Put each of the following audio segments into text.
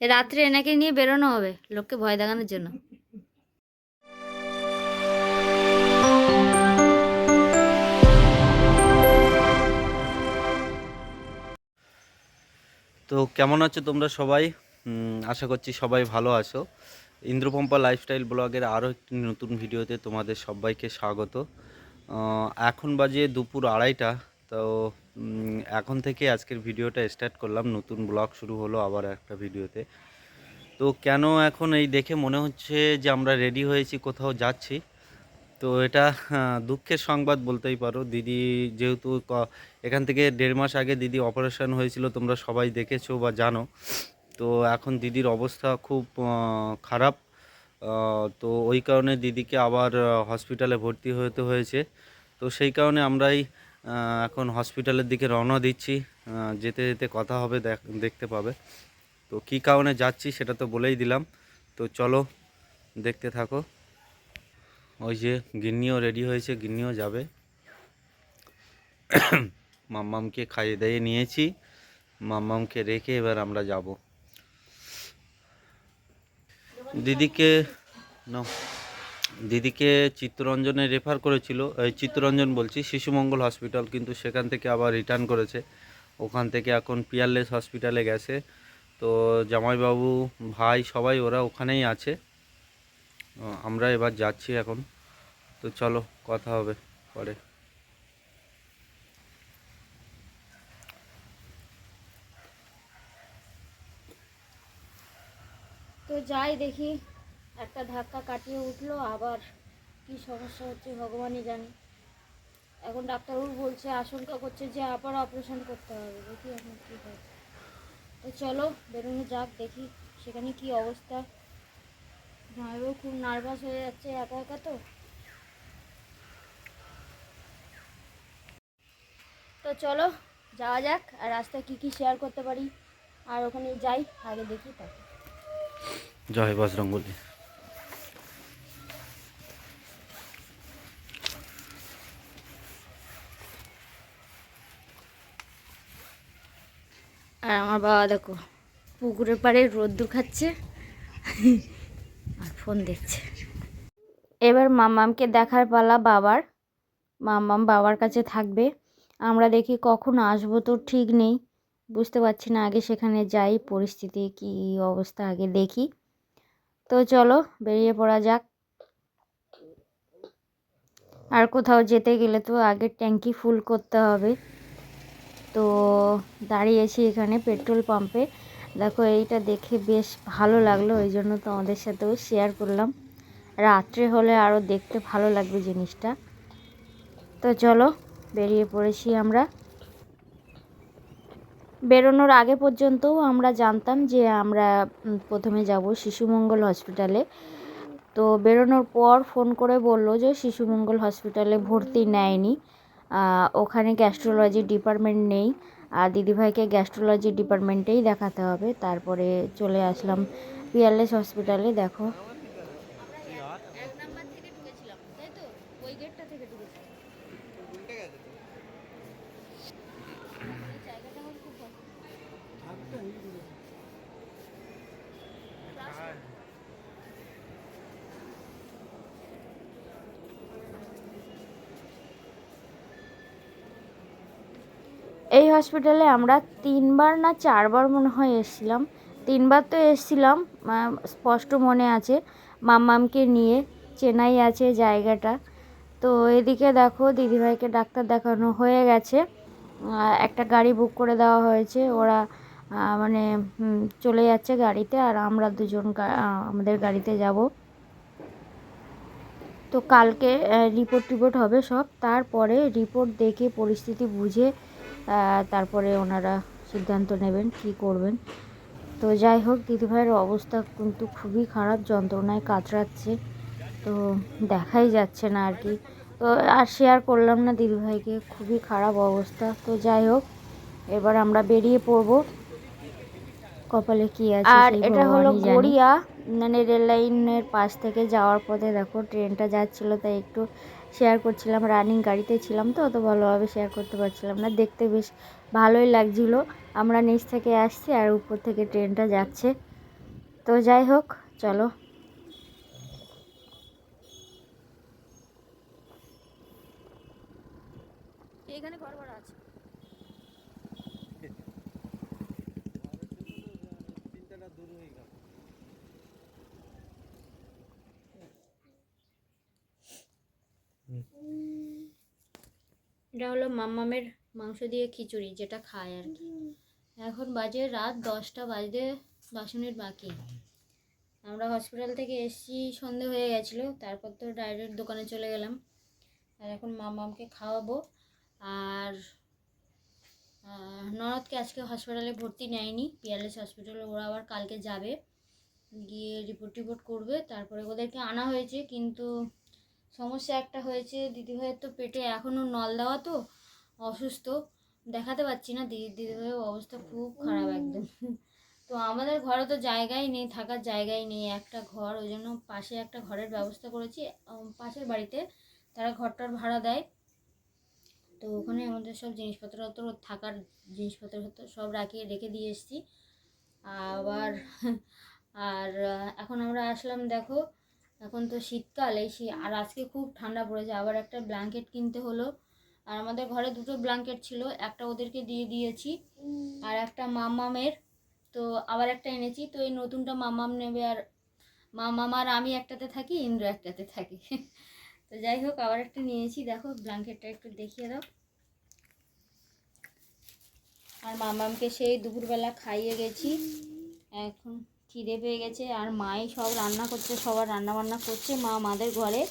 রাত্রে এনাকে নিয়ে বেরোনো হবে লোককে ভয় দেখানোর জন্য। তো কেমন আছো তোমরা সবাই? আশা করছি সবাই ভালো আছো। ইন্দ্রপম্পা লাইফস্টাইল ব্লগের আরও একটি নতুন ভিডিওতে তোমাদের সবাইকে স্বাগত। এখন বাজে দুপুর 2:30। তো এখন থেকে আজকের ভিডিওটা স্টার্ট করলাম, নতুন ব্লগ শুরু হলো আবার একটা ভিডিওতে। তো কেন এখন এই দেখে মনে হচ্ছে যে আমরা রেডি হয়েছি, কোথাও যাচ্ছি। তো এটা দুঃখের সংবাদ বলতেই পারো। দিদি যেহেতু এখান থেকে 1.5 মাস আগে দিদি অপারেশন হয়েছিল, তোমরা সবাই দেখেছো বা জানো। তো এখন দিদির অবস্থা খুব খারাপ। তো ওই কারণে দিদিকে আবার হসপিটালে ভর্তি হতে হয়েছে। তো সেই কারণে আমরাই এখন হসপিটালের দিকে রওনা দিচ্ছি। যেতে যেতে কথা হবে, দেখতে পাবে। তো কী কারণে যাচ্ছি সেটা তো বলেই দিলাম। তো চলো দেখতে থাকো। ওই যে গিন্নিও রেডি হয়েছে, গিন্নিও যাবে। মাম্মামকে খাইয়ে দাইয়ে নিয়েছি, মাম্মামকে রেখে এবার আমরা যাব। দিদিকে না, দিদিকে চিত্তরঞ্জনে রেফার করেছিল, এই চিত্তরঞ্জন বলছি, শিশুমঙ্গল হসপিটাল, কিন্তু সেখান থেকে আবার রিটার্ন করেছে। ওখান থেকে এখন পিয়ারলেস হসপিটালে গেছে। তো জামাইবাবু, ভাই সবাই ওরা ওখানেই আছে। আমরা এবার যাচ্ছি এখন। তো চলো কথা হবে পরে। তো যাই দেখি, একটা ধাক্কা কাটিয়ে উঠলো, আবার কি সমস্যা হচ্ছে ভগবানই জানে। এখন ডাক্তারবাবু বলছে, আশঙ্কা করছে যে আবার অপারেশন করতে হবে। দেখি এখন কী হয়। তো চলো বেরোনো যাক, দেখি সেখানে কি অবস্থা। জামাইবাবু খুব নার্ভাস হয়ে যাচ্ছে একা একা। তো তো চলো যাওয়া যাক, আর রাস্তায় কী কী শেয়ার করতে পারি আর ওখানে যাই, আগে দেখি তাকে। জয় বজরঙ্গলী। আর আমার বাবা দেখো পুকুরের পাড়ে রোদ্দুর খাচ্ছে আর ফোন দেখছে। এবার মাম্মামকে দেখার পালা বাবার। মাম্মাম বাবার কাছে থাকবে। আমরা দেখি কখন আসবো তো ঠিক নেই, বুঝতে পারছি না। আগে সেখানে যাই, পরিস্থিতি কি অবস্থা আগে দেখি। তো চলো বেরিয়ে পড়া যাক। আর কোথাও যেতে গেলে তো আগে ট্যাঙ্কি ফুল করতে হবে। তো দাঁড়িয়েছি এখানে পেট্রোল পাম্পে। দেখো এইটা দেখে বেশ ভালো লাগলো, ওই জন্য তোমাদের সাথেও শেয়ার করলাম। রাত্রে হলে আরও দেখতে ভালো লাগবে জিনিসটা। তো চলো বেরিয়ে পড়েছি আমরা। বেরোনোর আগে পর্যন্তও আমরা জানতাম যে আমরা প্রথমে যাব শিশুমঙ্গল হসপিটালে। তো বেরোনোর পর ফোন করে বললো যে শিশুমঙ্গল হসপিটালে ভর্তি নেয়নি, ওখানে গ্যাস্ট্রোলজি ডিপার্টমেন্ট নেই, আর দিদিভাইকে গ্যাস্ট্রোলজি ডিপার্টমেন্টেই দেখাতে হবে। তারপরে চলে আসলাম পিয়ারলেস হসপিটালে। দেখো এক নাম্বার থেকে ঢুকেছিলাম, তাই তো ওই গেটটা থেকে ঢুকেছিলাম। এই জায়গাটা আমার খুব পছন্দ। এই হসপিটালে আমরা 3বার না 4বার মনে হয় এসেছিলাম। 3বার তো এসেছিলাম, স্পষ্ট মনে আছে, মাম্মামকে নিয়ে। চেনাই আছে জায়গাটা। তো এদিকে দেখো দিদিভাইকে ডাক্তার দেখানো হয়ে গেছে, একটা গাড়ি বুক করে দেওয়া হয়েছে। ওরা মানে চলে যাচ্ছে গাড়িতে, আর আমরা দুজন আমাদের গাড়িতে যাব। তো কালকে রিপোর্ট হবে সব, তারপরে রিপোর্ট দেখে পরিস্থিতি বুঝে তারপরে ওনারা সিদ্ধান্ত নেবেন কি করবেন। তো যাই হোক, দিদিভাইয়ের অবস্থা কিন্তু খুবই খারাপ, যন্ত্রণায় কাতরাচ্ছে। তো দেখাই যাচ্ছে না আর কি। তো আর শেয়ার করলাম না দিদিভাইকে, খুবই খারাপ অবস্থা। তো যাই হোক, এবার আমরা বেরিয়ে পড়বো। কপালে কি আছে আর এটা হলো গড়িয়া, মানে রেল লাইনের পাশ থেকে যাওয়ার পথে দেখো ট্রেনটা যাচ্ছিলো, তাই একটু শেয়ার করছিলাম। রানিং গাড়িতে ছিলাম তো অত ভালোভাবে শেয়ার করতে পারছিলাম না। দেখতে বেশ ভালোই লাগছিলো। আমরা নিচ থেকে আসছি আর উপর থেকে ট্রেনটা যাচ্ছে। তো যাই হোক, চলো। এখানে ঘর ভাড়া আছে। এটা হলো মাম্মামের মাংস দিয়ে খিচুড়ি, যেটা খায় আর কি। এখন বাজে রাত 10টা বাজতে 10 মিনিট বাকি। আমরা হসপিটাল থেকে এসেছি, সন্ধে হয়ে গেছিলো, তারপর তো ডাইরেক্ট দোকানে চলে গেলাম। আর এখন মাম্মামকে খাওয়াবো। আর ননদকে আজকে হসপিটালে ভর্তি নেয়নি, পিয়ারলেস হসপিটালে। ওরা আবার কালকে যাবে, গিয়ে রিপোর্ট করবে। তারপরে ওদেরকে আনা হয়েছে, কিন্তু সমস্যা একটা হয়েছে, দিদিভাইয়ের তো পেটে এখনও নল দেওয়া, তো অসুস্থ, দেখাতে পাচ্ছি না। দিদিভাইয়ের অবস্থা খুব খারাপ একদম। তো আমাদের ঘরে তো জায়গাই নেই, থাকার জায়গাই নেই, একটা ঘর। ওই জন্য পাশে একটা ঘরের ব্যবস্থা করেছি, পাশের বাড়িতে তারা ঘরটার ভাড়া দেয়। তো ওখানে আমাদের সব জিনিসপত্র থাকার জিনিসপত্র সব রেখে দিয়ে এসেছি আবার। আর এখন আমরা আসলাম, দেখো এখন তো শীতকাল, আর আজকে খুব ঠান্ডা পড়েছে, আবার একটা ব্ল্যাঙ্কেট কিনতে হলো। আর আমাদের ঘরে 2টো ব্ল্যাঙ্কেট ছিল, একটা ওদেরকে দিয়ে দিয়েছি, আর একটা মাম্মামের। তো আবার একটা এনেছি, তো এই নতুনটা মাম্মাম নেবে, আর মাম্মাম আর আমি একটাতে থাকি, ইন্দ্র একটাতে থাকি। তো যাই হোক, আবার একটা নিয়েছি, দেখো ব্ল্যাঙ্কেটটা একটু দেখিয়ে দাও। আর মামামকে সেই দুপুরবেলা খাইয়ে গেছি, এখন খিদে পেয়ে গেছে। আর মাই সব রান্না করছে, সবার রান্না বান্না করছে। মাদের ঘরে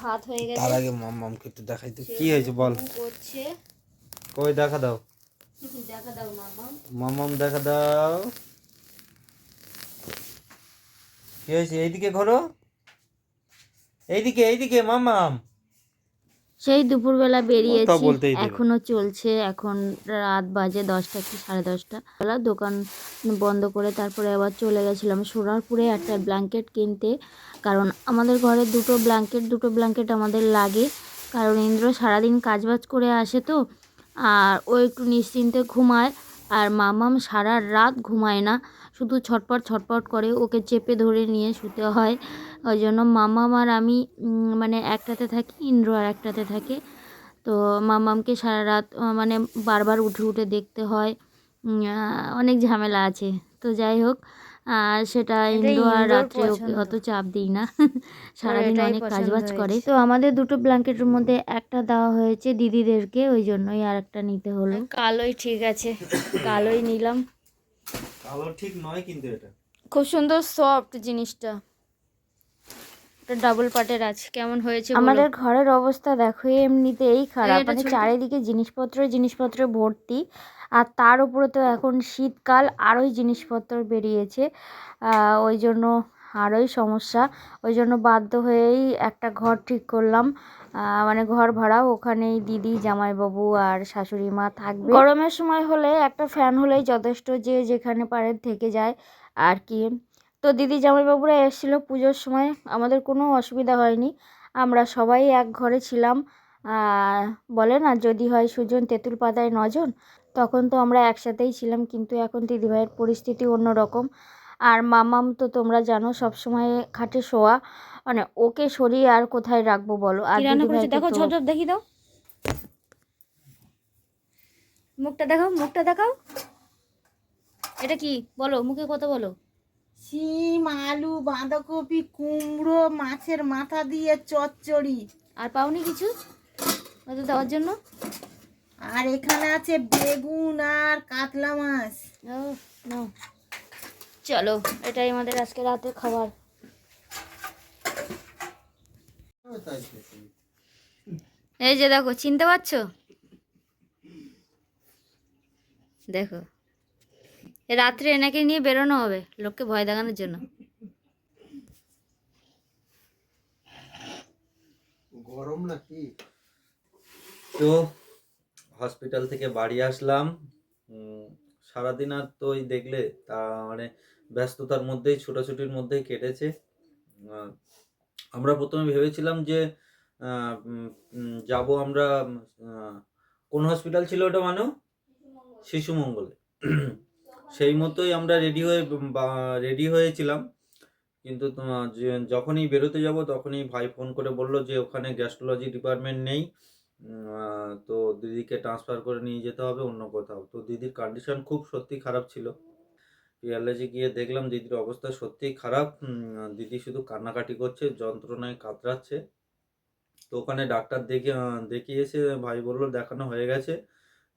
ভাত হয়ে গেছে। তার আগে মাম্মামকে একটু দেখাই তো কি হয়েছে বল। করছে, কই দেখা দাও, দেখা দাও মামাম। মাম্মাম দেখা দাও, কি হয়েছে? এইদিকে ঘোরো, এইদিকে মাম্মাম। সেই দুপুরবেলা বেরিয়েছি, বলতেই দেবে। এখনো চলছে। এখন রাত বাজে 10টা কি 10:30 বেলা। দোকান বন্ধ করে তারপরে আবার চলে গেছিলাম সোনারপুরে একটা ব্ল্যাঙ্কেট কিনতে, কারণ আমাদের ঘরে দুটো ব্ল্যাঙ্কেট আমাদের লাগে। কারণ ইন্দ্র সারাদিন কাজবাজ করে আসে, তো আর ও একটু নিশ্চিন্তে ঘুমায়। আর মামাম সারা রাত ঘুমায় না, শুধু ছটপট করে, ওকে চেপে ধরে নিয়ে শুতে হয়। ওই জন্য মামাম আর আমি মানে একটাতে থাকি, ইন্দ্র আর একটাতে থাকে। তো মামামকে সারা রাত মানে বারবার উঠে দেখতে হয়, অনেক ঝামেলা আছে। তো যাই হোক, সেটা ইন্দ্র আর রাত্রে ওকে অত চাপ দিই না। সারাদিন অনেক কাজবাজ করে। তো আমাদের 2টো ব্ল্যাঙ্কেটের মধ্যে একটা দেওয়া হয়েছে দিদিদেরকে, ওই জন্যই আর একটা নিতে হলো। কালোই ঠিক আছে, কালোই নিলাম। কালো ঠিক নয় কিন্তু এটা খুব সুন্দর সফট জিনিসটা, ডাবল পাটের আছে। কেমন হয়েছে আমাদের ঘরের অবস্থা দেখো, এমনিতেই খারাপ, মানে চারিদিকে জিনিসপত্র ভর্তি। আর তার উপরে তো এখন শীতকাল, আরোই জিনিসপত্র বেরিয়েছে, ওই জন্য আরোই সমস্যা। ওই জন্য বাধ্য হয়েই একটা ঘর ঠিক করলাম, মানে ঘর ভাড়া। ওখানেই দিদি, জামাইবাবু আর শাশুড়ি মা থাকবে। গরমের সময় হলে একটা ফ্যান হলেই যথেষ্ট, যে যেখানে পারে থেকে যায় আর কি। তো দিদি জামাইবাবুরা এসেছিলো পুজোর সময়, আমাদের কোনো অসুবিধা হয়নি, আমরা সবাই এক ঘরে ছিলাম। বলে না, যদি হয় সুজন তেঁতুল পাতায় নজন, তখন তো আমরা একসাথেই ছিলাম। কিন্তু এখন দিদিভাইয়ের পরিস্থিতি অন্যরকম। আর মামাম তো তোমরা জানো সব সময় খাটে শোয়া, মানে ওকে সরিয়ে আর কোথায় রাখবো বলো। আর দিদিভাই দেখো, ঝপঝপ দেখি দাও, মুখটা দেখাও। এটা কি বলো, মুখে কথা বলো। শিম, আলু, বাঁধাকপি, কুমড়ো, মাছের মাথা দিয়ে চচ্চড়ি। আর পাওনি কিছু ওদের দেওয়ার জন্য? আর এখানে আছে বেগুন আর কাতলা মাছ। ও নাও, চলো, এটাই আমাদের আজকে রাতের খাবার। এই যে দেখো, চিনতে পারছো? দেখো, রাত্রে এনাকে নিয়ে বেরোনো হবে লোককে ভয় দেখানোর জন্য। গরম নাকি? তো হসপিটাল থেকে বাড়ি আসলাম, সারাদিন আর তো ওই দেখলে, তা মানে ব্যস্ততার মধ্যেই, ছোটাছুটির মধ্যেই কেটেছে। আমরা প্রথমে ভেবেছিলাম যে যাব আমরা, কোন হসপিটাল ছিল ওটা, শিশু মঙ্গলে। সেই মতোই আমরা রেডি হয়েছিলাম, কিন্তু যখনই বেরোতে যাব তখনই ভাই ফোন করে বলল যে ওখানে গ্যাস্ট্রোলজি ডিপার্টমেন্ট নেই, তো দিদিকে ট্রান্সফার করে নিয়ে যেতে হবে অন্য কোথাও। তো দিদির কন্ডিশন খুব সত্যি খারাপ ছিল। পিয়ারলেজে গিয়ে দেখলাম দিদির অবস্থা সত্যিই খারাপ। দিদি শুধু কান্নাকাটি করছে, যন্ত্রণায় কাতরাচ্ছে। তো ওখানে ডাক্তার দেখিয়েছে, ভাই বলল দেখানো হয়ে গেছে,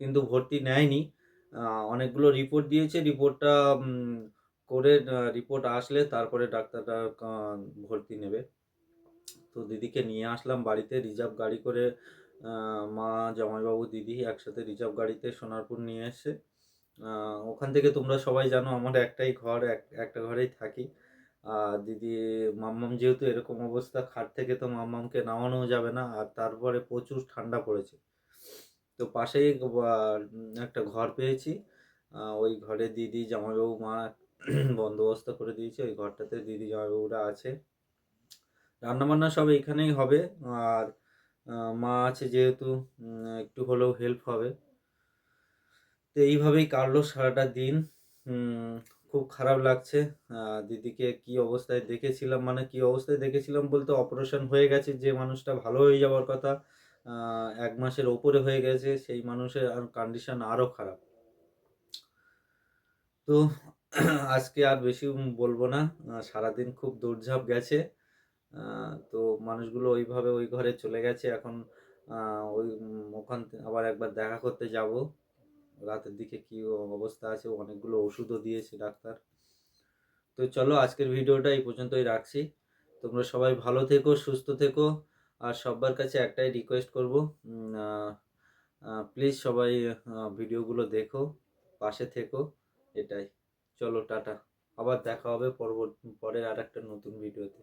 কিন্তু ভর্তি নেয়নি। অনেকগুলো রিপোর্ট দিয়েছে, রিপোর্টটা করে রিপোর্ট আসলে তারপরে ডাক্তাররা ভর্তি নেবে। তো দিদিকে নিয়ে আসলাম বাড়িতে রিজার্ভ গাড়ি করে। মা, জামাইবাবু, দিদি একসাথে রিজার্ভ গাড়িতে সোনারপুর নিয়ে এসে, ওখান থেকে তোমরা সবাই জানো আমার একটাই ঘর, একটা ঘরেই থাকি। আর দিদি, মাম্মাম যেহেতু এরকম অবস্থা, খাট থেকে তো মাম্মামকে নামানো যাবে না, আর তারপরে প্রচুর ঠান্ডা পড়েছে। তো পাশেই একটা ঘর পেয়েছি, ওই ঘরে দিদি, জামাইবাবু, মা বন্দোবস্ত করে দিয়েছে। ওই ঘরটাতে দিদি জামাইবাবুরা আছে, রান্নাবান্না সব এখানেই হবে। আর মা আছে যেহেতু, একটু হলেও হেল্প হবে। তো এইভাবেই কাটলো সারাটা দিন। খুব খারাপ লাগছে। দিদিকে কি অবস্থায় দেখেছিলাম, মানে কি অবস্থায় দেখেছিলাম বলতে, অপারেশন হয়ে গেছে যে মানুষটা ভালো হয়ে যাওয়ার কথা, 1 মাসের ওপরে হয়ে গেছে, সেই মানুষের আর কন্ডিশন আরও খারাপ। তো আজকে আর বেশি বলবো না, সারাদিন খুব দৌড়ঝাঁপ গেছে। তো মানুষগুলো ওইভাবে ওই ঘরে চলে গেছে। এখন ওখান আবার একবার দেখা করতে যাব রাতের দিকে, কি অবস্থা আছে। অনেকগুলো ওষুধও দিয়েছে ডাক্তার। তো চলো, আজকের ভিডিওটা এই পর্যন্তই রাখছি। তোমরা সবাই ভালো থেকো, সুস্থ থেকো। আর সবার কাছে একটাই রিকোয়েস্ট করবো, প্লিজ সবাই ভিডিওগুলো দেখো, পাশে থেকো, এটাই। চলো, টাটা। আবার দেখা হবে পরের আর একটা নতুন ভিডিওতে।